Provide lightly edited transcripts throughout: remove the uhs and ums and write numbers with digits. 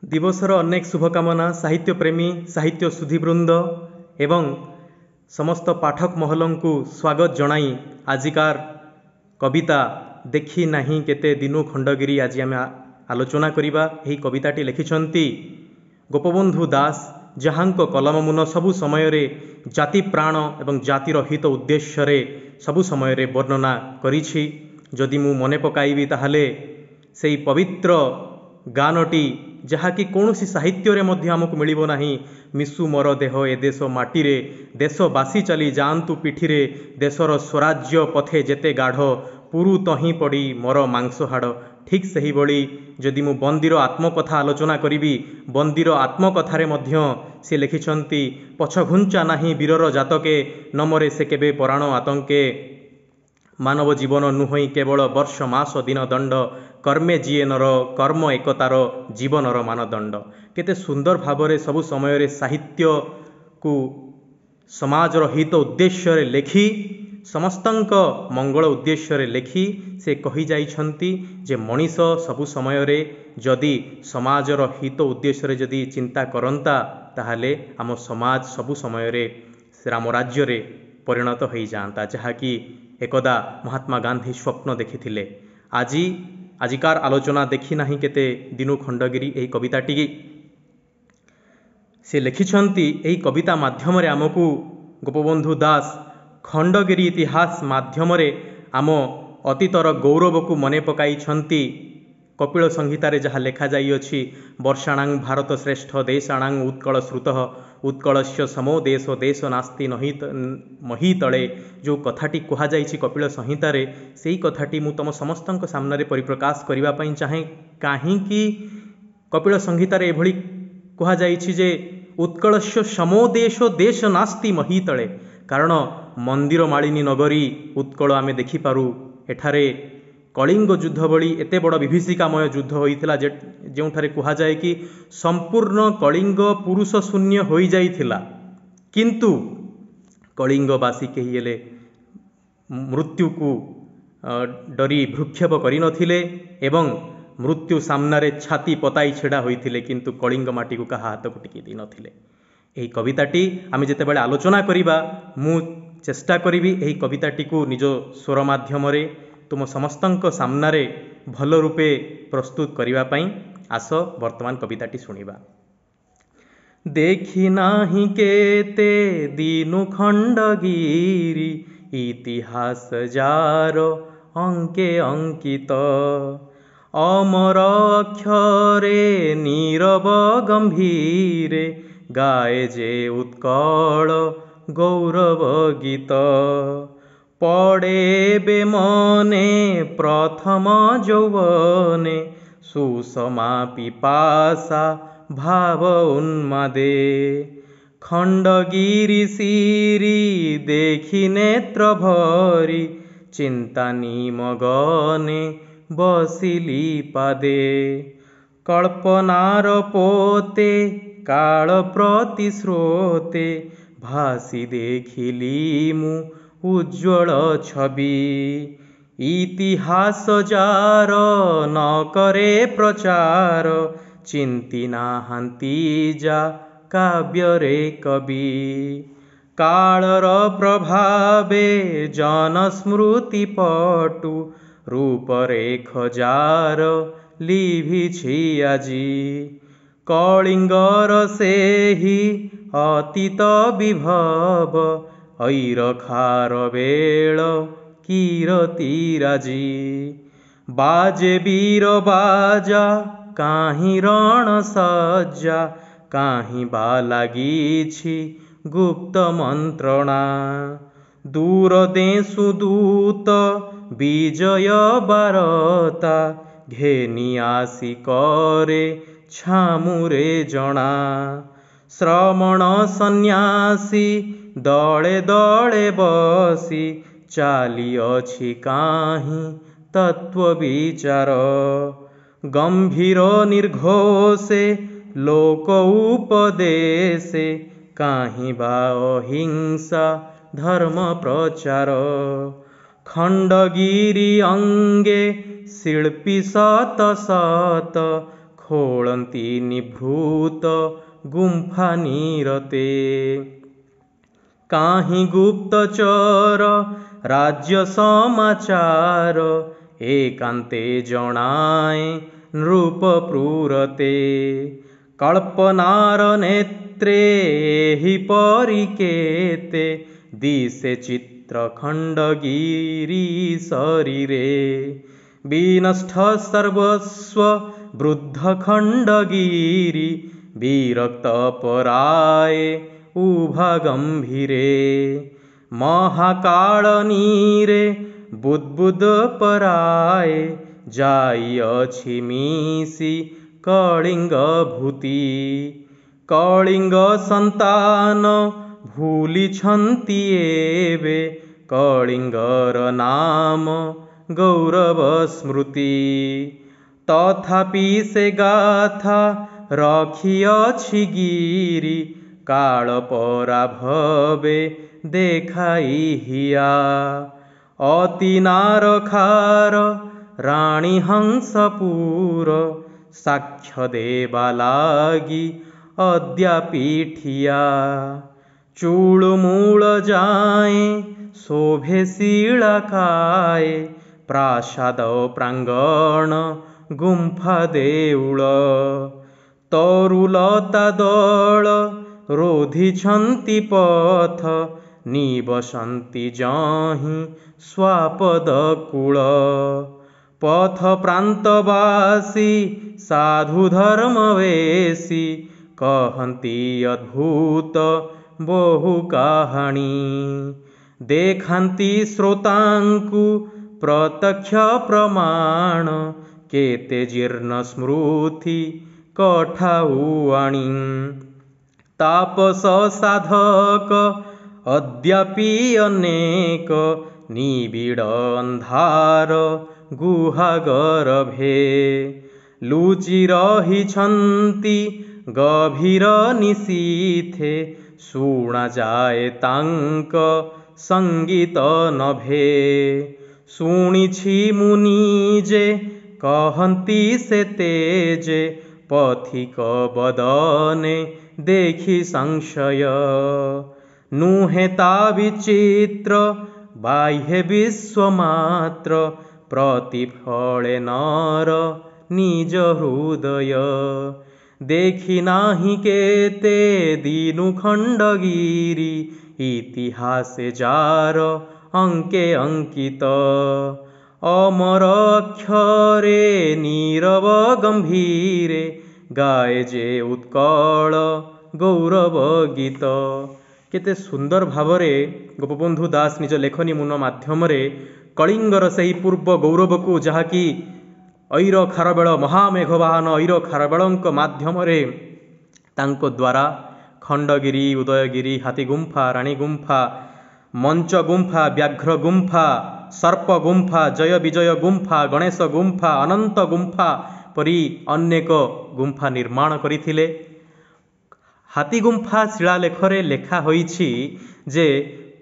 दिवसर अनेक शुभकामना साहित्य प्रेमी साहित्य सुधीवृंद एवं समस्त पाठक महल को स्वागत जनाई आजिकार कविता देखी नहीं केते दिनु खंडगिरी आज आम आलोचना करिबा। एही कविताटी लिखिछंती गोपबंधु दास जहांको कलम मुन सबु समय रे जाति प्राण एवं जातिर हित उद्देश्य रे सबु समय रे वर्णना करिछि। जदि मु मने पकाइबी ताहले सेई पवित्र गानटी जहाँकि कौनसी साहित्य रे मध्य आमको मिलिबो नाही। मिसु मोर देह ए देश माटी रे देशवासी चली जाआंतु पिठिरे देशर स्वराज्य पथे जेते गाढ़ पुरु तही पड़ी मोर मांस हाड़। ठीक सही भली जदि मु बंदीर आत्मकथा आलोचना करी बंदीर आत्मकथारे मध्य से लिखिछंती पछघुंचा नाही वीरर जातके नमरे से केबे पराण आतंके मानव जीवन नुहई केवल वर्ष मास दिन दंड कर्मे जीए नर कर्म एकतार जीवनर मानदंड। केते सुंदर भावरे सबु समय रे साहित्य को समाजर हित उद्देश्य रे लेखी समस्तंक मंगल उद्देश्य रे लेखी से कही जाइछंती जे मनीष सबु समय रे जदि समाजर हित उद्देश्य रे जदि चिंता करंता ताहले आम समाज सबु समय रे राम राज्य रे परिणत हो जाता, जहाँकि एकदा महात्मा गांधी स्वप्न देखिथिले। आजिकार आलोचना देखी नहीं केते दिनु खंडगिरी एही कविताटी से लिखिछंती। एही कविता माध्यम रे आमको गोपबंधु दास खंडगिरी इतिहास माध्यम रे आम अतीतर गौरव को मने पकाइछंती। कपिल संहिता रे जहाँ लेखा जाई अछि वर्षाणां भारत श्रेष्ठ देशाणां उत्कल श्रुतः उत्कलस्य समो देश देश नास्ति मही तले जो कथाटी कहा जाइछि कपिल संहिता रे सेही कथाटी मु तम समस्तंक सामने परिप्रकाश करिबा पई चाहे। काहींकि कपिल संहिता रे एभली कहा जाइछि जे उत्कलस्य समो देश देश नास्ति मही तले, कारण मंदिर मालिनी नगरी उत्कल आमे देखि पारू। एठारे कलिंग युद्ध भली एते बड़ विभीषिकामय युद्ध होइथिला जेउठारे कहा जाए कि संपूर्ण कलिंग पुरुष शून्य होई जाइथिला, किंतु कलिंगवासी केही हेले मृत्यु को डरी भ्रुक्षेप करि नथिले एवं मृत्यु सामने छाती पताई छेड़ा होइथिले, किंतु कलिंग माटी को कहा हाथ को टिकी दी नथिले। एही कविताटी आमे जेतेबेले आलोचना करिबा मु चेष्टा करिबी एही कविताटी को निज स्वर माध्यम रे तुम समस्तंक सामने भल रूपे प्रस्तुत करिबा पई। आस वर्तमान कविताटी सुनिबा। देखी नाही केते दिनु खंडगिरी इतिहास जार अंके अंकित अमर अक्षरे नीरव गंभीरे गाए जे उत्कल गौरव गीत पड़े बे मने प्रथम यौवने सुषमा पिपासा भाव उन्मादे खंडगिरी सिरी देखी नेत्र भरी चिंता निमगने बसिली पादे कल्पनार पोते काल प्रतिश्रोते भासी देखिली मु उज्ज्वल छवि इतिहास जार न करे प्रचार चिंती नाहांती जा काव्य रे कवि कालर प्रभावे जनस्मृति पटु रूपरेख जार लिभिछि आजी कलिंगर सेहि अतीत विभव ऐरखार बेल कीरति राजी बाजे वीर बाजा काहीं रण सज्जा काहीं बा लागिछि गुप्त मंत्रणा दूर देशु दूत विजय बारता घेनी आसी करे छामुरे जणा श्रमण सन्यासी दले दले बसी चाली अछि काहीं तत्व विचार गंभीर निर्घोषे लोक उपदेशे काहीं बा अहिंसा धर्म प्रचार खंडगिरी अंगे शिल्पी शत शत ଖୋଳନ୍ତି ନିଭୃତ ଗୁମ୍ଫା ନିରତେ। କାହିଁ ଗୁପ୍ତଚର ରାଜ୍ୟ ସମାଚାର ଏକାନ୍ତେ ଜଣାଏ ନୃପପୁରତେ। କଳ୍ପନାର ନେତ୍ରେ ଏହିପରି କେତେ ଦିଶେ ଚିତ୍ର ଖଣ୍ଡଗିରି ଶରୀରେ। ବିନଷ୍ଟ ସର୍ବସ୍ୱ ବୃଦ୍ଧ ଖଣ୍ଡଗିରି ବିରକ୍ତ ପରାଏ ଉଭା ଗମ୍ଭୀରେ। ମହାକାଳ ନୀରେ ବୁଦ୍ବୁଦ ପରାଏ ଯାଇଅଛି ମିଶି କଳିଙ୍ଗ ଭୂତି। କଳିଙ୍ଗ ସନ୍ତାନ ଭୁଲିଛନ୍ତି ଏବେ କଳିଙ୍ଗର ନାମ ଗୌରବ ସ୍ମୃତି। ତଥାପି ସେ ଗାଥା ରଖିଅଛି ଗିରି କାଳ ପରାଭବେ ଦେଖାଇ ହିଆ। ଅତି ନାରଖାର ରାଣୀ ହଂସପୁର ସାକ୍ଷ୍ୟ ଦେବା ଲାଗି ଅଦ୍ୟାପି ଠିଆ। ଚୂଳମୂଳ ଯାଏଁ ଶୋଭେ ଶିଳାକାଏ ପ୍ରାସାଦ ପ୍ରାଙ୍ଗଣ ଗୁମ୍ଫା ଦେଉଳ। ତରୁଲତା ଦଳ ରୋଧିଛନ୍ତି ପଥ ନିବସନ୍ତି ଯହିଁ ସ୍ୱାପଦ କୂଳ। ପଥ ପ୍ରାନ୍ତବାସୀ ସାଧୁ ଧର୍ମବେଶୀ କହନ୍ତି ଅଦ୍ଭୁତ ବହୁ କାହାଣୀ। ଦେଖାନ୍ତି ଶ୍ରୋତାଙ୍କୁ ପ୍ରତ୍ୟକ୍ଷ ପ୍ରମାଣ କେତେ ଜୀର୍ଣ୍ଣ ସ୍ମୃତି କଠାଉଆଣି। ତାପସ ସାଧକ ଅଦ୍ୟାପି ଅନେକ ନିବିଡ଼ ଅନ୍ଧାର ଗୁହା ଗର୍ଭେ। ଲୁଚି ରହିଛନ୍ତି ଗଭୀର ନିଶୀଥେ ଶୁଣାଯାଏ ତାଙ୍କ ସଙ୍ଗୀତ ନଭେ। ଶୁଣିଛି ମୁଁ ନିଜେ କହନ୍ତି ସେ ତେଜେ ପଥିକ ବଦନେ ଦେଖି ସଂଶୟ। ନୁହେଁ ତା ବିଚିତ୍ର ବାହ୍ୟେ ବିଶ୍ୱ ମାତ୍ର ପ୍ରତିଫଳେ ନର ନିଜ ହୃଦୟ। ଦେଖି ନାହିଁ କେତେ ଦିନୁ ଖଣ୍ଡଗିରି ଇତିହାସେ ଯାର ଅଙ୍କେ ଅଙ୍କିତ। ଅମର ଅକ୍ଷରେ ନୀରବ ଗମ୍ଭୀରେ ଗାଏ ଯେ ଉତ୍କଳ ଗୌରବ ଗୀତ। କେତେ ସୁନ୍ଦର ଭାବରେ ଗୋପବନ୍ଧୁ ଦାସ ନିଜ ଲେଖନୀ ମୁନ ମାଧ୍ୟମରେ କଳିଙ୍ଗର ସେହି ପୂର୍ବ ଗୌରବକୁ, ଯାହାକି ଐର ଖାରବେଳ ମହାମେଘବାହନ ଐର ଖାରବେଳଙ୍କ ମାଧ୍ୟମରେ ତାଙ୍କ ଦ୍ୱାରା ଖଣ୍ଡଗିରି, ଉଦୟଗିରି, ହାତୀଗୁମ୍ଫା, ରାଣୀଗୁମ୍ଫା, ମଞ୍ଚ ଗୁମ୍ଫା, ବ୍ୟାଘ୍ର ଗୁମ୍ଫା, ସର୍ପ ଗୁମ୍ଫା, ଜୟ ବିଜୟ ଗୁମ୍ଫା, ଗଣେଶ ଗୁମ୍ଫା, ଅନନ୍ତ ଗୁମ୍ଫା ପରି ଅନେକ ଗୁମ୍ଫା ନିର୍ମାଣ କରିଥିଲେ। ହାତୀଗୁମ୍ଫା ଶିଳାଲେଖରେ ଲେଖା ହୋଇଛି ଯେ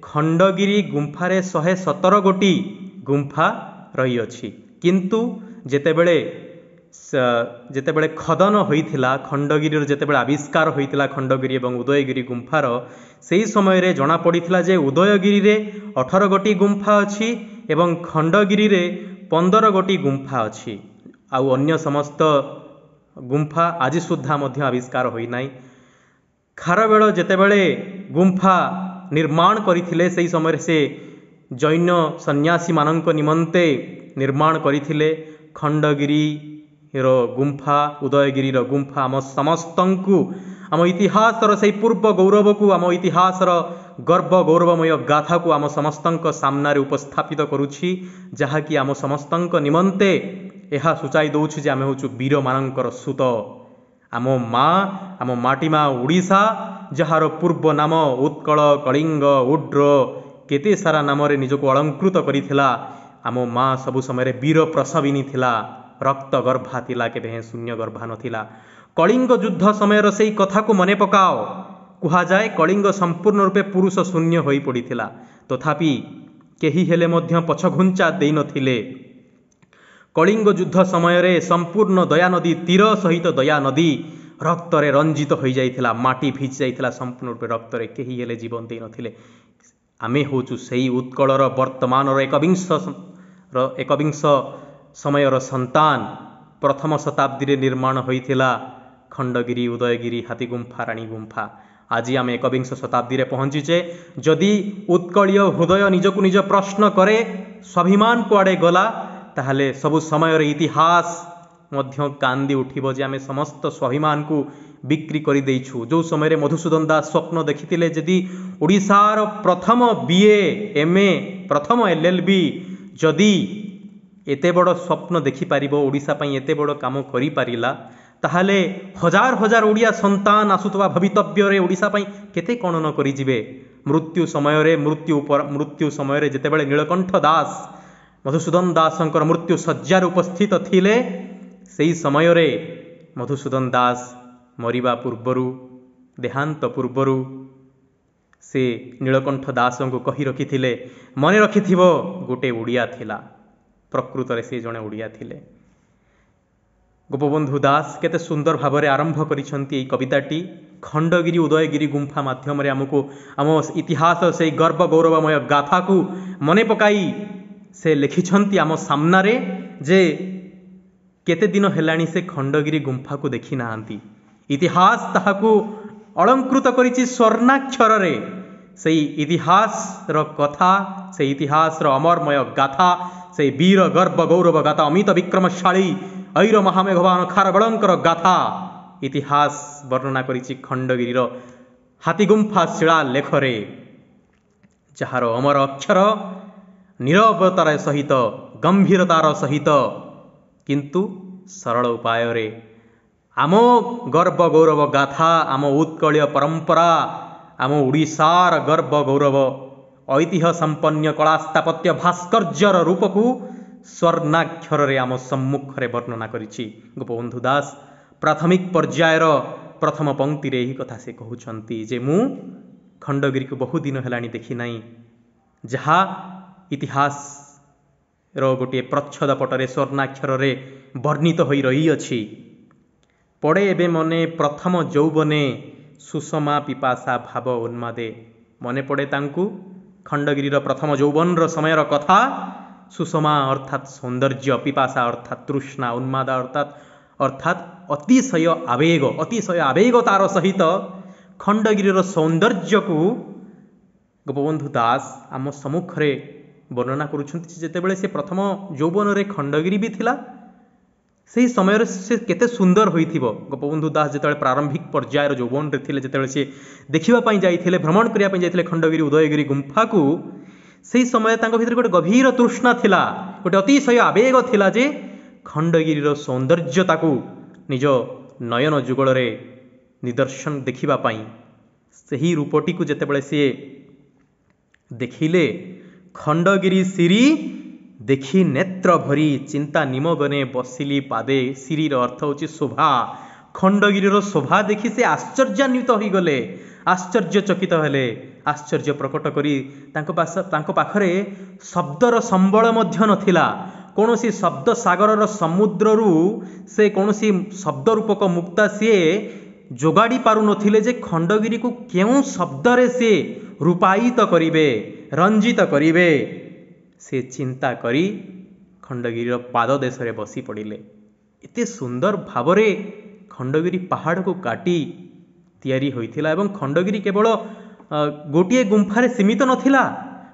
ଖଣ୍ଡଗିରି ଗୁମ୍ଫାରେ 117 ଗୋଟି ଗୁମ୍ଫା ରହିଅଛି। କିନ୍ତୁ ଯେତେବେଳେ ଖଦନ ହୋଇଥିଲା, ଖଣ୍ଡଗିରିର ଯେତେବେଳେ ଆବିଷ୍କାର ହୋଇଥିଲା ଖଣ୍ଡଗିରି ଏବଂ ଉଦୟଗିରି ଗୁମ୍ଫାର, ସେହି ସମୟରେ ଜଣାପଡ଼ିଥିଲା ଯେ ଉଦୟଗିରିରେ 18 ଗୋଟି ଗୁମ୍ଫା ଅଛି ଏବଂ ଖଣ୍ଡଗିରିରେ 15 ଗୋଟି ଗୁମ୍ଫା ଅଛି। ଆଉ ଅନ୍ୟ ସମସ୍ତ ଗୁମ୍ଫା ଆଜି ସୁଦ୍ଧା ମଧ୍ୟ ଆବିଷ୍କାର ହୋଇନାହିଁ। ଖାରବେଳ ଯେତେବେଳେ ଗୁମ୍ଫା ନିର୍ମାଣ କରିଥିଲେ, ସେହି ସମୟରେ ସେ ଜୈନ ସନ୍ନ୍ୟାସୀମାନଙ୍କ ନିମନ୍ତେ ନିର୍ମାଣ କରିଥିଲେ। ଖଣ୍ଡଗିରିର ଗୁମ୍ଫା, ଉଦୟଗିରିର ଗୁମ୍ଫା ଆମ ସମସ୍ତଙ୍କୁ, ଆମ ଇତିହାସର ସେହି ପୂର୍ବ ଗୌରବକୁ, ଆମ ଇତିହାସର ଗର୍ବ ଗୌରବମୟ ଗାଥାକୁ ଆମ ସମସ୍ତଙ୍କ ସାମ୍ନାରେ ଉପସ୍ଥାପିତ କରୁଛି, ଯାହାକି ଆମ ସମସ୍ତଙ୍କ ନିମନ୍ତେ ଏହା ସୂଚାଇ ଦେଉଛି ଯେ ଆମେ ହେଉଛୁ ବୀରମାନଙ୍କର ସୁତ। ଆମ ମା, ଆମ ମାଟି ମା ଓଡ଼ିଶା, ଯାହାର ପୂର୍ବ ନାମ ଉତ୍କଳ, କଳିଙ୍ଗ, ଉଡ୍ର, କେତେ ସାରା ନାମରେ ନିଜକୁ ଅଳଙ୍କୃତ କରିଥିଲା। ଆମ ମା ସବୁ ସମୟରେ ବୀର ପ୍ରସବିନୀ ଥିଲା, ରକ୍ତ ଗର୍ଭା ଥିଲା, କେବେ ହେଁ ଶୂନ୍ୟ ଗର୍ଭା ନଥିଲା। କଳିଙ୍ଗ ଯୁଦ୍ଧ ସମୟର ସେହି କଥାକୁ ମନେ ପକାଅ। କୁହାଯାଏ କଳିଙ୍ଗ ସମ୍ପୂର୍ଣ୍ଣ ରୂପେ ପୁରୁଷ ଶୂନ୍ୟ ହୋଇ ପଡ଼ିଥିଲା, ତଥାପି କେହି ହେଲେ ମଧ୍ୟ ପଛଘୁଞ୍ଚା ଦେଇନଥିଲେ। कलिंग युद्ध समय संपूर्ण दया नदी तीर सहित दया नदी रक्तरे रंजित हो जाइथिला, माटी भिज जाइथिला संपूर्ण रूपे रक्तरे, केही हेले जीवन दे नथिले। आमे होचु सेही उत्कलर वर्तमान एकविंश समयर संतान। प्रथम शताब्दी रे निर्माण होइथिला खंडगिरी, उदयगिरी, हाथीगुम्फा, रानी गुम्फा। आज आम एकविंश शताब्दी रे पहुँचीचे। जदि उत्कलीय हृदय निजकु निज प्रश्न करे स्वाभिमान कुआड़े गला, ताहले सबु समय इतिहास मध्य कांदी उठिबो जे आमे समस्त स्वाभिमान को बिक्री करि देइछु। जो समय मधुसूदन दास स्वप्न देखिथिले जदि ओडिशार प्रथम बीए एमए प्रथम एलएलबी जदि एते बड़ स्वप्न देखि पारिबो, ओडिशा पई एते बड़ काम करि पारिला, ताहले हजार हजार ओडिया संतान आसुतबा भवितव्य रे ओडिशा पई केते कोन न करि जिवे। मृत्यु समय जेतेबेले नीलकंठ दास मधुसूदन दासंकर मृत्यु सज्जार उपस्थित थिले, सेही समय रे मधुसूदन दास मरिबा पूर्वरु, देहांत पूर्वरु से नीलकंठ दास को कही रखिथिले, मने रखिथिबो गोटे ओडिया थिला। प्रकृत रे से जणे ओडिया थिले। गोपबंधु दास केते सुंदर भाव में आरंभ करिसंती कविताटी। खंडगिरी उदयगिरी गुंफा माध्यम रे आमको आम इतिहास से गर्व गौरवमय गाथा को मने पकाई से लिखिछंती आम सामना रे जे केते दिन हेलाणी से खंडगिरी गुंफा को देखि नांती। इतिहास ताहाकू अलंकृत करिछि स्वर्णाक्षर रे। सेई इतिहास रो कथा, से इतिहास रो अमरमय गाथा, से वीर गर्व गौरव गाथा, अमित विक्रमशाली ऐर महामेघवान खारबलंकर गाथा इतिहास वर्णना करिछि खंडगिरीर हाथीगुम्फा शिला लेखरे, जहार अमर अक्षर निरवतार सहित गंभीरतार सहित किंतु सरल उपाय रे आम गर्व गौरव गाथा, आम उत्कलीय परंपरा, आम ओडिशार गर्व गौरव ऐतिह्य संपन्न कला स्थापत्य भास्कर्यर रूप को स्वर्णाक्षर रे आम सम्मुख रे वर्णना करिछि गोपबंधु दास। प्राथमिक पर्यायर प्रथम पंक्ति रे ही कथा से कहउछंती जे मु खंडगिरी को बहु दिन हेलानी देखि नाही, जहा इतिहास रो गोटे प्रच्छद पटरे स्वर्णाक्षर रे वर्णित होई रही अछि। पड़े एबे मने प्रथम यौवने सुषमा पिपासा भाव उन्मादे। मने पड़े तांकु खंडगिरीर प्रथम यौवन समयर कथा। सुषमा अर्थात सौंदर्य, पिपासा अर्थात तृष्णा, उन्माद अर्थात अतिशय आवेगतार सहित खंडगिरीर सौंदर्य को गोपबंधु दास आम सम्मुख रे वर्णना करुछंती। जेतेबेले से प्रथम यौवन रे खंडगिरी भी थिला, से समय से केते सुंदर होइथिबो। गोपबंधु दास जेतेबेले प्रारंभिक पर्यायर यौवन रे थिले, जेतेबेले से देखिबा पई जाइथिले, भ्रमण करिया पई जाइथिले खंडगिरी उदयगिरी गुंफा को, से समय तांको भितर गोटे गभीर तृष्णा थिला, गोटे अतिशय आवेग थिला जे खंडगिरीर सौंदर्यता को निज नयन जुगल रे निदर्शन देखिबा पई। सही रूपटी को जेतेबेले से देखिले, खंडगिरी सिरी देखी नेत्र भरी चिंता निमगने बसिली पादे। सिरीर अर्थ होची शोभा। खंडगिरीर शोभा देखि से आश्चर्यान्वित होई गले, आश्चर्यचकित हेले। आश्चर्य प्रकट करी तांको पाखरे शब्दर संबल मध्य नथिला। कौनसी शब्द सागरर समुद्ररू से कौनसी शब्द रूपक मुक्ता सी जोगाड़ी पारु नथिले जे खंडगिरी को केउ शब्दरे से रूपायित करिवे, रंजित करिवे। से चिंता करी खंडगिरीर पाद देश रे बसी पड़िले। एते सुंदर भावरे खंडगिरी पहाड़ को काटी तैयारी होइथिला एवं खंडगिरी केवल गोटिए गुंफारे सीमित नथिला।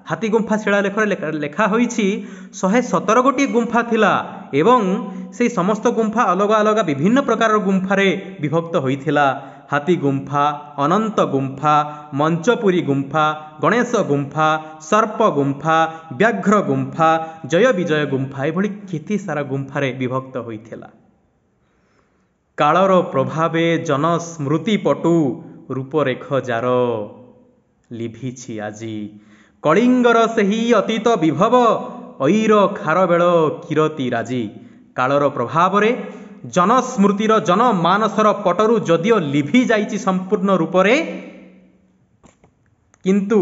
हाथी गुंफा शिला लेखरे लेखा होइछि 117 गोटी गुंफा थिला एवं से समस्त गुंफा अलग अलग विभिन्न प्रकार गुंफारे विभक्त होइथिला। हाथी गुंफा, अनंत गुंफा, मंचपुरी गुंफा, गणेश गुंफा, सर्प गुंफा, व्याघ्र गुंफा, जय विजय गुंफा, एभली केते सारा गुंफारे विभक्त होइथिला। कालर प्रभावे जन स्मृति पटु रूपरेख जार लिभिछि आजी। कलिंगर सेही अतीत विभव ऐर खारबेल किरती राजी। कालर प्रभाव रे जनस्मृतिर जनमानसर पटरु जदिओ लिभि जाइछि संपूर्ण रूपरे, किंतु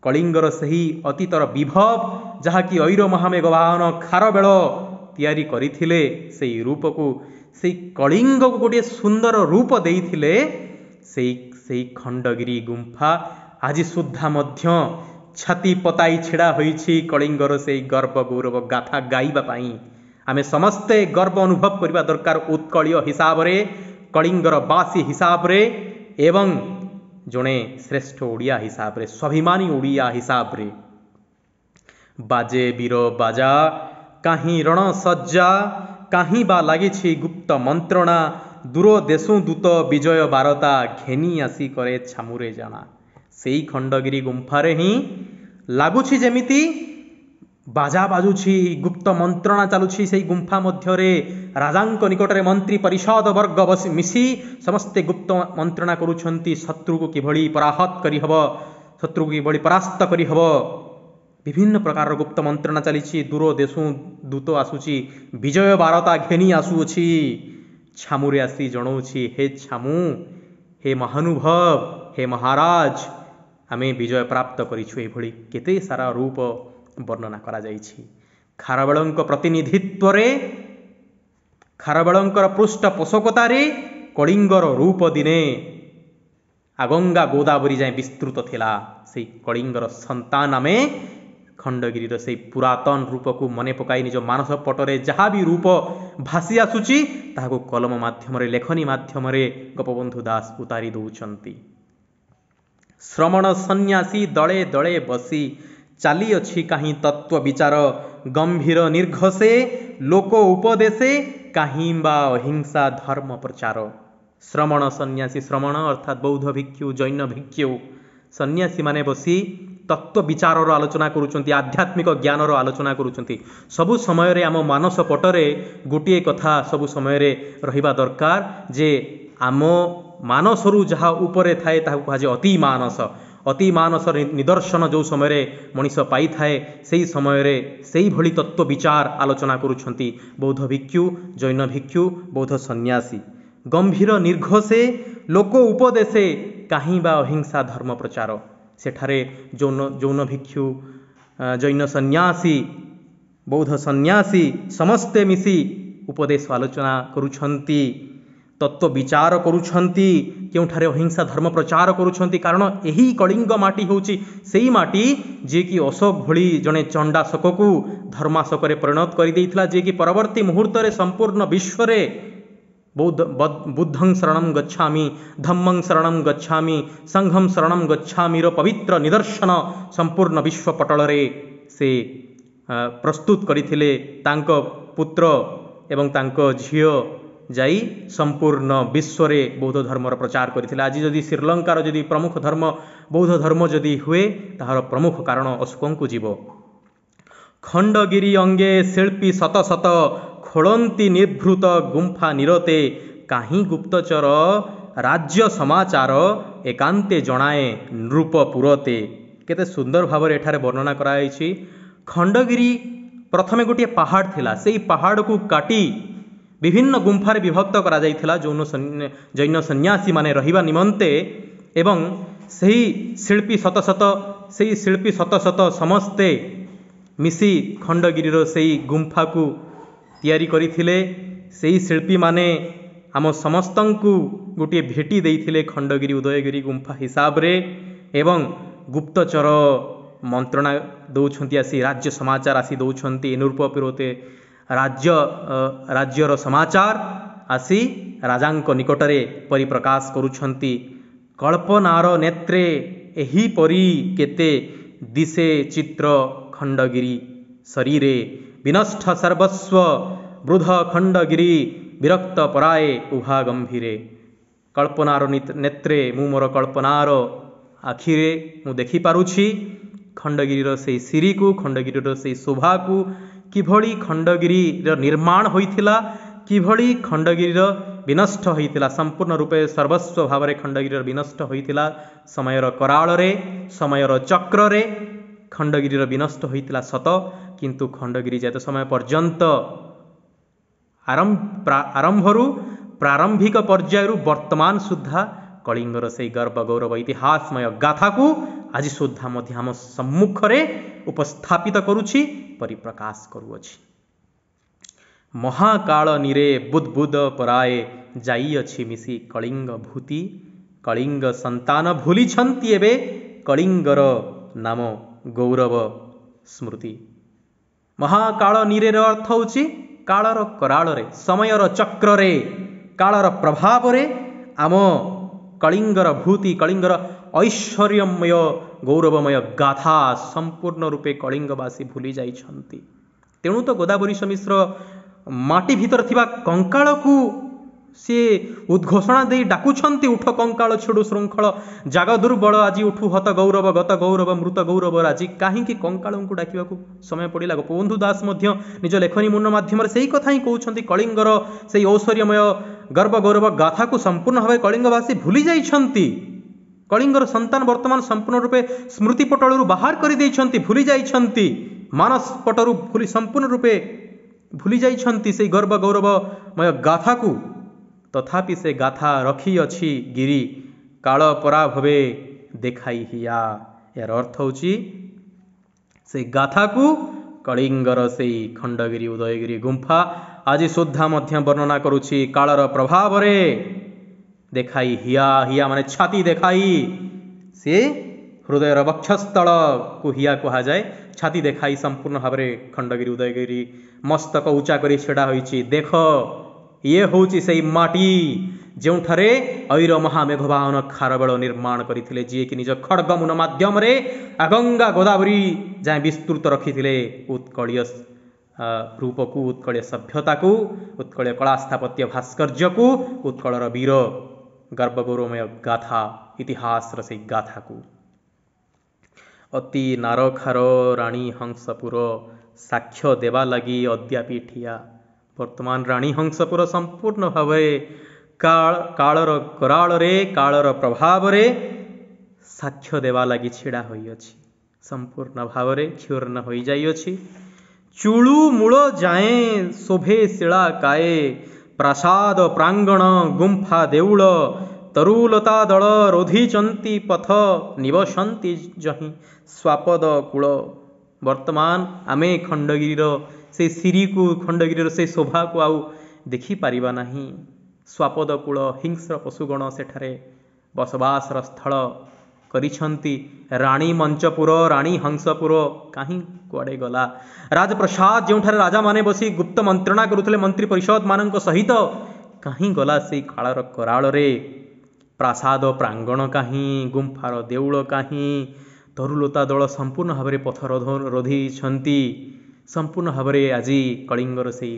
कलिंगर सेही अतीतर विभव जहाँकि ऐर महामेघवाहन खारबेल ତିଆରି କରିଥିଲେ ସେଇ ରୂପକୁ, ସେଇ କଳିଙ୍ଗକୁ ଗୋଟିଏ ସୁନ୍ଦର ରୂପ ଦେଇଥିଲେ। ସେଇ ଖଣ୍ଡଗିରି ଗୁମ୍ଫା ଆଜି ସୁଦ୍ଧା ମଧ୍ୟ ଛାତି ପତାଇ ଛିଡ଼ା ହୋଇଛି କଳିଙ୍ଗର ସେଇ ଗର୍ବ ଗୌରବ ଗାଥା ଗାଇବା ପାଇଁ। ଆମେ ସମସ୍ତେ ଗର୍ବ ଅନୁଭବ କରିବା ଦରକାର ଉତ୍କଳୀୟ ହିସାବରେ, କଳିଙ୍ଗର ବାସୀ ହିସାବରେ ଏବଂ ଜଣେ ଶ୍ରେଷ୍ଠ ଓଡ଼ିଆ ହିସାବରେ, ସ୍ୱାଭିମାନୀ ଓଡ଼ିଆ ହିସାବରେ। ବାଜେ ବୀର ବାଜା କାହିଁ ରଣ ସଜ୍ଜା, କାହିଁ ବା ଲାଗିଛି ଗୁପ୍ତ ମନ୍ତ୍ରଣା, ଦୂର ଦେଶୁ ଦୂତ ବିଜୟ ବାରତା, ଘେନି ଆସି କରେ ଛାମୁରେ ଜାଣା। ସେଇ ଖଣ୍ଡଗିରି ଗୁମ୍ଫାରେ ହିଁ ଲାଗୁଛି ଯେମିତି ବାଜା ବାଜୁଛି, ଗୁପ୍ତ ମନ୍ତ୍ରଣା ଚାଲୁଛି ସେଇ ଗୁମ୍ଫା ମଧ୍ୟରେ। ରାଜାଙ୍କ ନିକଟରେ ମନ୍ତ୍ରୀ ପରିଷଦ ବର୍ଗ ମିଶି ସମସ୍ତେ ଗୁପ୍ତ ମନ୍ତ୍ରଣା କରୁଛନ୍ତି ଶତ୍ରୁକୁ କିଭଳି ପରାହତ କରିହେବ, ଶତ୍ରୁକୁ କିଭଳି ପରାସ୍ତ କରିହେବ। ବିଭିନ୍ନ ପ୍ରକାରର ଗୁପ୍ତ ମନ୍ତ୍ରଣା ଚାଲିଛି। ଦୂର ଦେଶୁ ଦୂତ ଆସୁଛି, ବିଜୟ ବାରତା ଘେନି ଆସୁଅଛି, ଛାମୁରେ ଆସି ଜଣାଉଛି ହେ ଛାମୁ, ହେ ମହାନୁଭବ, ହେ ମହାରାଜ, ଆମେ ବିଜୟ ପ୍ରାପ୍ତ କରିଛୁ। ଏଭଳି କେତେ ସାରା ରୂପ ବର୍ଣ୍ଣନା କରାଯାଇଛି। ଖାରବେଳଙ୍କ ପ୍ରତିନିଧିତ୍ୱରେ, ଖାରବେଳଙ୍କର ପୃଷ୍ଠପୋଷକତାରେ କଳିଙ୍ଗର ରୂପ ଦିନେ ଆଗଙ୍ଗା ଗୋଦାବରୀ ଯାଏଁ ବିସ୍ତୃତ ଥିଲା। ସେଇ କଳିଙ୍ଗର ସନ୍ତାନ ଆମେ ଖଣ୍ଡଗିରିର ସେଇ ପୁରାତନ ରୂପକୁ ମନେ ପକାଇ ନିଜ ମାନସ ପଟରେ ଯାହା ବି ରୂପ ଭାସି ଆସୁଛି ତାହାକୁ କଲମ ମାଧ୍ୟମରେ, ଲେଖନୀ ମାଧ୍ୟମରେ ଗୋପବନ୍ଧୁ ଦାସ ଉତାରି ଦେଉଛନ୍ତି। ଶ୍ରମଣ ସନ୍ନ୍ୟାସୀ ଦଳେ ଦଳେ ବସି, ଚାଲିଅଛି କାହିଁ ତତ୍ତ୍ୱ ବିଚାର, ଗମ୍ଭୀର ନିର୍ଘୋଷେ ଲୋକ ଉପଦେଶେ, କାହିଁ ବା ଅହିଂସା ଧର୍ମ ପ୍ରଚାର। ଶ୍ରମଣ ସନ୍ନ୍ୟାସୀ, ଶ୍ରମଣ ଅର୍ଥାତ୍ ବୌଦ୍ଧ ଭିକ୍ଷୁ, ଜୈନ ଭିକ୍ଷୁ, ସନ୍ନ୍ୟାସୀମାନେ ବସି ତତ୍ତ୍ୱ ବିଚାରର ଆଲୋଚନା କରୁଛନ୍ତି, ଆଧ୍ୟାତ୍ମିକ ଜ୍ଞାନର ଆଲୋଚନା କରୁଛନ୍ତି। ସବୁ ସମୟରେ ଆମ ମାନସ ପଟରେ ଗୋଟିଏ କଥା ସବୁ ସମୟରେ ରହିବା ଦରକାର ଯେ ଆମ ମାନସରୁ ଯାହା ଉପରେ ଥାଏ ତାହାକୁ କୁହାଯାଏ ଅତି ମାନସ। ଅତି ମାନସର ନିଦର୍ଶନ ଯେଉଁ ସମୟରେ ମଣିଷ ପାଇଥାଏ ସେହି ସମୟରେ ସେଇଭଳି ତତ୍ତ୍ୱ ବିଚାର ଆଲୋଚନା କରୁଛନ୍ତି ବୌଦ୍ଧ ଭିକ୍ଷୁ, ଜୈନ ଭିକ୍ଷୁ, ବୌଦ୍ଧ ସନ୍ନ୍ୟାସୀ। ଗମ୍ଭୀର ନିର୍ଘୋଷେ ଲୋକ ଉପଦେଶେ, କାହିଁ ବା ଅହିଂସା ଧର୍ମ ପ୍ରଚାର। ସେଠାରେ ଜୈନ ଭିକ୍ଷୁ, ଜୈନ ସନ୍ନ୍ୟାସୀ, ବୌଦ୍ଧ ସନ୍ନ୍ୟାସୀ ସମସ୍ତେ ମିଶି ଉପଦେଶ ଆଲୋଚନା କରୁଛନ୍ତି, ତତ୍ତ୍ୱ ବିଚାର କରୁଛନ୍ତି, କେଉଁଠାରେ ଅହିଂସା ଧର୍ମ ପ୍ରଚାର କରୁଛନ୍ତି। କାରଣ ଏହି କଳିଙ୍ଗ ମାଟି ହେଉଛି ସେଇ ମାଟି ଯିଏକି ଅଶୋକ ଭଳି ଜଣେ ଚଣ୍ଡାଶୋକକୁ ଧର୍ମାଶୋକରେ ପରିଣତ କରିଦେଇଥିଲା, ଯିଏକି ପରବର୍ତ୍ତୀ ମୁହୂର୍ତ୍ତରେ ସମ୍ପୂର୍ଣ୍ଣ ବିଶ୍ୱରେ ବୁଦ୍ଧଂ ଶରଣଂ ଗଚ୍ଛାମି, ଧମ୍ମଂ ଶରଣଂ ଗଚ୍ଛାମି, ସଂଘଂ ଶରଣଂ ଗଚ୍ଛାମିର ପବିତ୍ର ନିଦର୍ଶନ ସମ୍ପୂର୍ଣ୍ଣ ବିଶ୍ୱ ପଟଳରେ ସେ ପ୍ରସ୍ତୁତ କରିଥିଲେ। ତାଙ୍କ ପୁତ୍ର ଏବଂ ତାଙ୍କ ଝିଅ ଯାଇ ସମ୍ପୂର୍ଣ୍ଣ ବିଶ୍ୱରେ ବୌଦ୍ଧ ଧର୍ମର ପ୍ରଚାର କରିଥିଲେ। ଆଜି ଯଦି ଶ୍ରୀଲଙ୍କାର ଯଦି ପ୍ରମୁଖ ଧର୍ମ ବୌଦ୍ଧ ଧର୍ମ ଯଦି ହୁଏ ତାହାର ପ୍ରମୁଖ କାରଣ ଅଶୋକଙ୍କୁ ଯିବ। ଖଣ୍ଡଗିରି ଅଙ୍ଗେ ଶିଳ୍ପୀ ଶତ ଶତ, ଖୋଳନ୍ତି ନିର୍ଭୃତ ଗୁମ୍ଫା ନିରତେ, କାହିଁ ଗୁପ୍ତଚର ରାଜ୍ୟ ସମାଚାର, ଏକାନ୍ତେ ଜଣାଏ ନୃପ ପୁରତେ। କେତେ ସୁନ୍ଦର ଭାବରେ ଏଠାରେ ବର୍ଣ୍ଣନା କରାଯାଇଛି। ଖଣ୍ଡଗିରି ପ୍ରଥମେ ଗୋଟିଏ ପାହାଡ଼ ଥିଲା, ସେଇ ପାହାଡ଼କୁ କାଟି ବିଭିନ୍ନ ଗୁମ୍ଫାରେ ବିଭକ୍ତ କରାଯାଇଥିଲା ଜୈନ ସନ୍ନ୍ୟାସୀମାନେ ରହିବା ନିମନ୍ତେ। ଏବଂ ସେହି ଶିଳ୍ପୀ ଶତ ଶତ ସମସ୍ତେ ମିଶି ଖଣ୍ଡଗିରିର ସେଇ ଗୁମ୍ଫାକୁ ତିଆରି କରିଥିଲେ। ସେହି ଶିଳ୍ପୀମାନେ ଆମ ସମସ୍ତଙ୍କୁ ଗୋଟିଏ ଭେଟି ଦେଇଥିଲେ ଖଣ୍ଡଗିରି ଉଦୟଗିରି ଗୁମ୍ଫା ହିସାବରେ। ଏବଂ ଗୁପ୍ତଚର ମନ୍ତ୍ରଣା ଦେଉଛନ୍ତି ଆସି, ରାଜ୍ୟ ସମାଚାର ଆସି ଦେଉଛନ୍ତି, ନୃପ ପୁରତେ ରାଜ୍ୟର ସମାଚାର ଆସି ରାଜାଙ୍କ ନିକଟରେ ପରିପ୍ରକାଶ କରୁଛନ୍ତି। କଳ୍ପନାର ନେତ୍ରେ ଏହିପରି କେତେ, ଦିଶେ ଚିତ୍ର ଖଣ୍ଡଗିରି ଶରୀରେ, ବିନଷ୍ଟ ସର୍ବସ୍ୱ ବୃଦ୍ଧ ଖଣ୍ଡଗିରି, ବିରକ୍ତ ପରାଏ ଉଭା ଗମ୍ଭୀରେ। କଳ୍ପନାର ନେତ୍ରେ, ମୁଁ ମୋର କଳ୍ପନାର ଆଖିରେ ମୁଁ ଦେଖିପାରୁଛି ଖଣ୍ଡଗିରିର ସେହି ସିରିକୁ, ଖଣ୍ଡଗିରିର ସେହି ଶୋଭାକୁ, କିଭଳି ଖଣ୍ଡଗିରିର ନିର୍ମାଣ ହୋଇଥିଲା, କିଭଳି ଖଣ୍ଡଗିରିର ବିନଷ୍ଟ ହୋଇଥିଲା, ସମ୍ପୂର୍ଣ୍ଣ ରୂପେ ସର୍ବସ୍ୱ ଭାବରେ ଖଣ୍ଡଗିରିର ବିନଷ୍ଟ ହୋଇଥିଲା। ସମୟର କରାଳରେ, ସମୟର ଚକ୍ରରେ ଖଣ୍ଡଗିରିର ବିନଷ୍ଟ ହୋଇଥିଲା ସତ, କିନ୍ତୁ ଖଣ୍ଡଗିରି ଯେତେ ସମୟ ପର୍ଯ୍ୟନ୍ତ ଆରମ୍ଭରୁ ପ୍ରାରମ୍ଭିକ ପର୍ଯ୍ୟାୟରୁ ବର୍ତ୍ତମାନ ସୁଦ୍ଧା କଳିଙ୍ଗର ସେହି ଗର୍ବ ଗୌରବ ଇତିହାସମୟ ଗାଥାକୁ ଆଜି ସୁଦ୍ଧା ମଧ୍ୟ ଆମ ସମ୍ମୁଖରେ ଉପସ୍ଥାପିତ କରୁଛି, ପରିପ୍ରକାଶ କରୁଅଛି। महाकाल नीरे बुद्बुद पराए जाइअछि मिसी कलिंग भूति कलिंग संतान भूली छंती एबे कलिंगर नाम गौरव स्मृति। महाकाल नीरे अर्थ होची कालर कराଳରେ समयर चक्ରରେ कालर प्रभावरे आम कलिंगर भूति कलिंगर ऐश्वर्यमय गौरवमय गाथा संपूर्ण रूपे कलिंगवासी भूली जाइछंती। तेणु तो गोदावरी मिश्र माटी भीतर थिबा कंकाल को सी उद्घोषणा दे डाकुछंती उठ कंकाल छुडु श्रृंखल जाग दुर्बल आज उठु हत गौरव गत गौरव मृत गौरव राजी कहीं कंकाल को डाक समय पड़ा। गोपबंधु दास निज लेखनी मुन्न माध्यम से कथा ही कहते कलिंगर से ऐश्वर्यमय गर्व गौरव गाथा को संपूर्ण भाव कलिंगवासी भूली जाइछंती। कलिंगर संतान वर्तमान संपूर्ण रूपे स्मृति पटलू बाहर कर भूली जाइछंती मानस पटरू भूली संपूर्ण रूपे भूली जाइछंती से गर्व गौरवमय गाथा को। तथापि से गाथा रखी अछि गिरी काल परा भवे देखाई हिया। यार अर्थ होची से गाथा को कलिंगर से खंडगिरी उदयगिरी गुंफा आज सुद्धा मध्य वर्णना करुछि कालर प्रभाव रे देखाई हिया। हिया माने छाती देखाई से हृदयर वक्षस्थल को हिया कहा जाए। छाती देखाई संपूर्ण भाव में खंडगिरी उदयगिरी मस्तक उच्चा करी छेड़ा होइछि। देख ये होची से माटी जोठारे ऐर महामेघवाहन खारवेल निर्माण करथिले जी कि निज खड्गमुन माध्यम रे गंगा गोदावरी जाए विस्तृत रखिथिले उत्कलीय रूप को उत्कलीय सभ्यता को उत्कलीय कला स्थापत्य भास्कर्य को उत्कलर वीर गर्व गौरवमय गाथा इतिहास से गाथा को अति नारखार राणी हंसपुर साक्ष्य देवा लगी अद्यापि ठिया। वर्तमान राणी हंसपुर संपूर्ण भाव कालर कराल रे कालर प्रभाव रे साक्ष्य देवा लगी छिड़ा होई अछि। संपूर्ण भाव रे क्षुर्ण होई जाई अछि। चुळू मूल जाए शोभे शिला काए प्रासाद प्रांगण गुंफा देउल तरुलता दल रोधिचंती पथ निवसंती जही स्वापद कूल। वर्तमान आमे खंडगिरीर से सिरी को खंडगिरीर से शोभा को आउ देखि पारिबा नाही। स्वापद कूल हिंस्र पशुगण सेठारे बसवासर स्थल करिछंती। राणी मंचपुर राणी हंसपुर कहीं कुआडे गला। राजप्रसाद जोठारे राजा माने बसी गुप्त मंत्रणा करुथले मंत्री परिषद मानक सहित कहीं गला से कालर कराल रे। प्रासाद प्रांगण कहीं गुंफार देउल कहीं तरुलता दल संपूर्ण भाव में पथ रोधी संपूर्ण भाव में आज कलिंगर से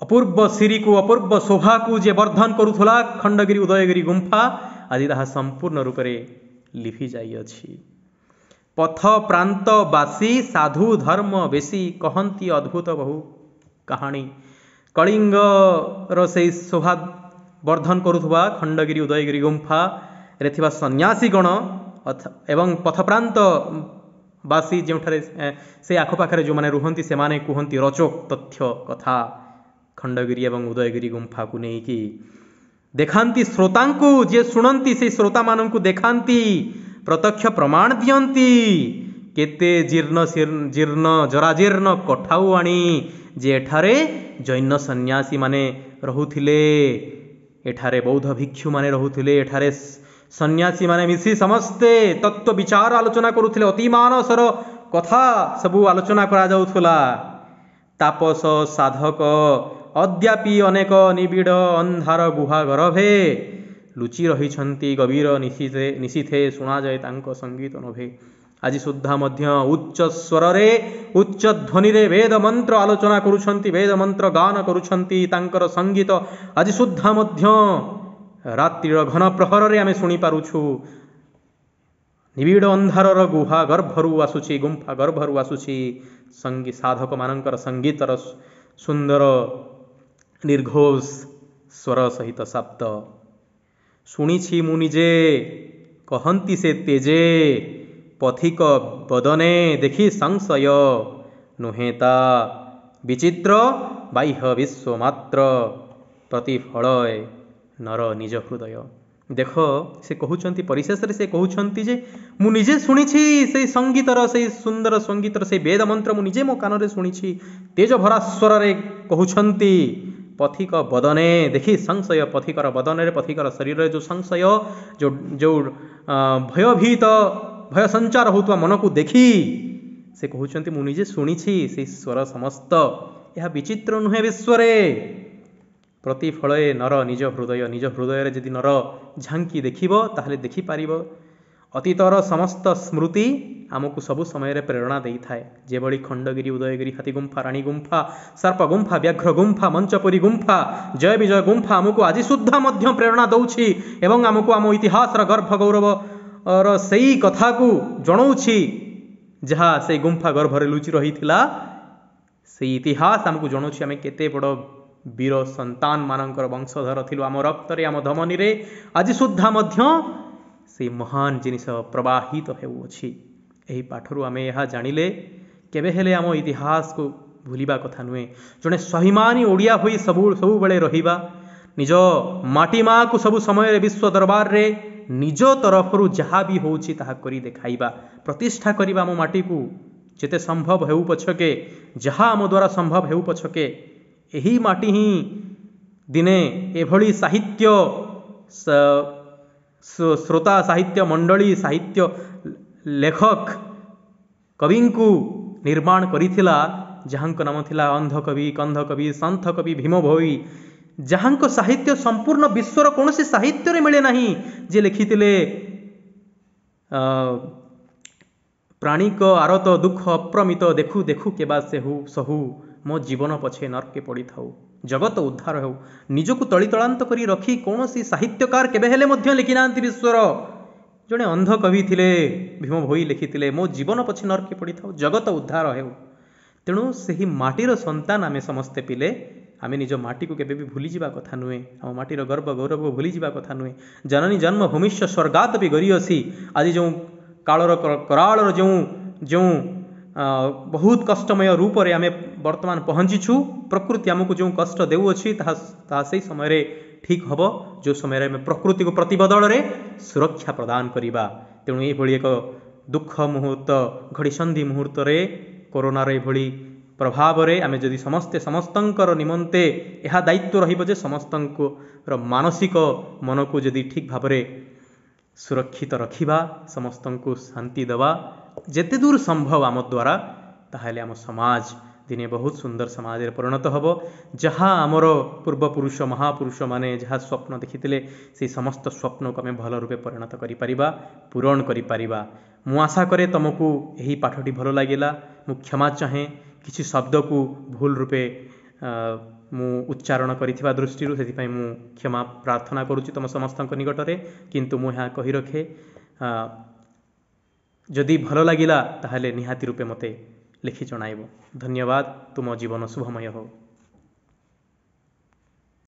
अपूर्व सिरी को अपूर्व शोभा को जे वर्धन करुथला खंडगिरी उदयगिरी गुंफा आज ताहा संपूर्ण रूप से लिभि जाई अछि। पथ प्रांत बासी साधु धर्म बेसी कहंती अद्भुत बहु कहानी। कलिंगर से शोभा वर्धन करुथबा खंडगिरी उदयगिरी गुंफा रे थिबा सन्यासी गण एवं पथप्रांत बासी जोठारे से आखपाखे जो मैंने रुहंती से माने कुहंती रचोक तथ्य कथा खंडगिरी एवं उदयगिरी गुंफा को लेकिन देखांती श्रोता को जे शुणंती से श्रोता मान को देखांती प्रत्यक्ष प्रमाण दियंती केते जीर्ण जीर्ण जराजीर्ण कठाऊ आनी जे एठारे जैन सन्यासी माने रहुथिले एठारे बौद्ध भिक्षु माने रहुथिले एठारे सन्यासी माने मिसी समस्ते तत्व विचार आलोचना करुथिले। अति मानसर कथा सबू आलोचना करा जाउथला। तापस साधक अद्यापि अनेक निबिड़ अंधार गुहा गर्भे लुचि रहिछंती गभीर निशिथे शुणा जाए तांको संगीत नभे। आज सुद्धा मध्य उच्च स्वर रे उच्च ध्वनि रे वेद मंत्र आलोचना करुछंती वेद मंत्र गान करुछंती तांकर संगीत आज सुद्धा मध्य रात्रिर घन प्रहर रे आमे शुणी पारुछु। निबिड़ अंधारर गुहा गर्भरु आसुछि गुंफा गर्भरु आसुछि संगीत साधक मानकर संगीतर सुंदर निर्घोष स्वर सहित शब्द शुणिछि मु निजे कहंती से तेजे पथिक बदने देखि संशय नुहेता विचित्र बाह्य विश्व मात्र प्रतिफलय नर निज हृदय। देख से कहउछंती परिशेष से कहउछंती जे मु निजे शुणिछि से संगीतर से सुंदर संगीतर से वेद मंत्र मु निजे मो कान रे शुणिछि तेज भरा स्वर रे कहउछंती पथिक बदने देखी संशय पथिकर बदन पथिकर शरीर जो संशय जो जो भयभीत भय संचार होता मन को देखी से कहउछंती मु निजे शुणिछि से स्वर समस्त यह विचित्र नुहे विश्वरे प्रतिफले नर निज हृदय जदि नर झांकी देखिबो ताहले देखि पारिबो अतीतर समस्त स्मृति आमको सबु समय प्रेरणा दे थाए जेभली खंडगिरी उदयगिरी हाथी गुंफा राणी गुंफा सर्प गुंफा व्याघ्र गुंफा मंचपुरी गुंफा जय विजय गुंफा आमको आज सुद्धा मध्य प्रेरणा दौछि एवं आमको आम इतिहास गर्भ गौरव और सही कथा को जनाऊछि जहाँ से गुंफा गर्भरे लुचि रही से इतिहास आमको जनाऊछि आम केते बड़ वीर संतान मानकर वंशधर थिलु आम रक्तरे आम धमनी रे आज सुद्धा मध्य से महान जिनिस प्रवाहित हेउछि एही पाठरू आमे यह जानिले केबे हेले आम इतिहास को भूलिबा कथा नुहे जड़े स्वाभिमानी ओडिया होई सबु बेले रहिबा निज माटी माँ को सबु समय विश्व दरबार रे निज तरफरु जहाँ भी होउछि ताहा करी देखाइबा प्रतिष्ठा करिबा आम माटी को जेते संभव हेउ पछके जहाँ आम द्वारा संभव हेउ पछके एही माटी ही दिने एभली साहित्य श्रोता साहित्य मंडली साहित्य लेखक कवि को निर्माण करिथिला जहां नाम थिला अंध कवि कंध कवि संथ कवि भीम भोई जहां साहित्य संपूर्ण विश्वर कौन साहित्य रे मिले नहीं जे लिखिथिले प्राणिक आरत दुख अप्रमित देखु देखु केबा सेहु सहु मो जीवन पछे नरके पड़ी थाउ जगत उद्धार हो निजको तलितलांत करी रखी कौन सी साहित्यकार केबे हेले मध्य लिखि नांती विश्वर जड़े अंध कवि थिले भीम भोई लिखिथिले मो जीवन पछे नरके पड़ी थाउ जगत उद्धार हो तेणु से माटीर संतान आमे समस्ते पिले आमे निज माटी को केबे भी भूली जिबा कथा नुहे आम माटीर गर्व गौरव को भूली जिबा कथा नुहे जननी जन्म भूमिष्य स्वर्गात भी गरियसी आज जो कालर करालर जो जो बहुत कष्टमय रूप रे आमे वर्तमान पहुँचीछु प्रकृति आमको जो कष्ट देउअछि ताहा से समय रे ठीक हबो जो समय रे प्रकृति को प्रतिबदल रे सुरक्षा प्रदान करिबा तेणु ये भली एक दुख मुहूर्त घड़ीसंधि मुहूर्त रे कोरोना रे भली प्रभाव रे आमे जदि समस्ते समस्तंकर निमंते यह दायित्व रहिबो जे समस्तंकर मानसिक मन को जदि ठीक भाव रे सुरक्षित रखिबा समस्तंको शांति दवा जेते दूर संभव आम द्वारा ताहले आम समाज दिने बहुत सुंदर समाज परिणत हब जहाँ आमर पूर्वपुरुष महापुरुष माने जहाँ स्वप्न देखिथिले से समस्त स्वप्न को आम भल रूपे परिणत करि परिबा पूरण करि परिबा मु आशा करे तुमको यही पाठटी भल लागिला मु क्षमा चाहे किसी शब्द को भूल रूपे मु उच्चारण करिथिबा दृष्टिरु सेथिपाई मु क्षमा प्रार्थना करुछि तुम समस्तक निकट रे किंतु मु यहाँ कहि रखे जदि भल लागिला ताहले निहाती रूपे मते लिखि जणाइबो धन्यवाद तुम जीवन शुभमय हो।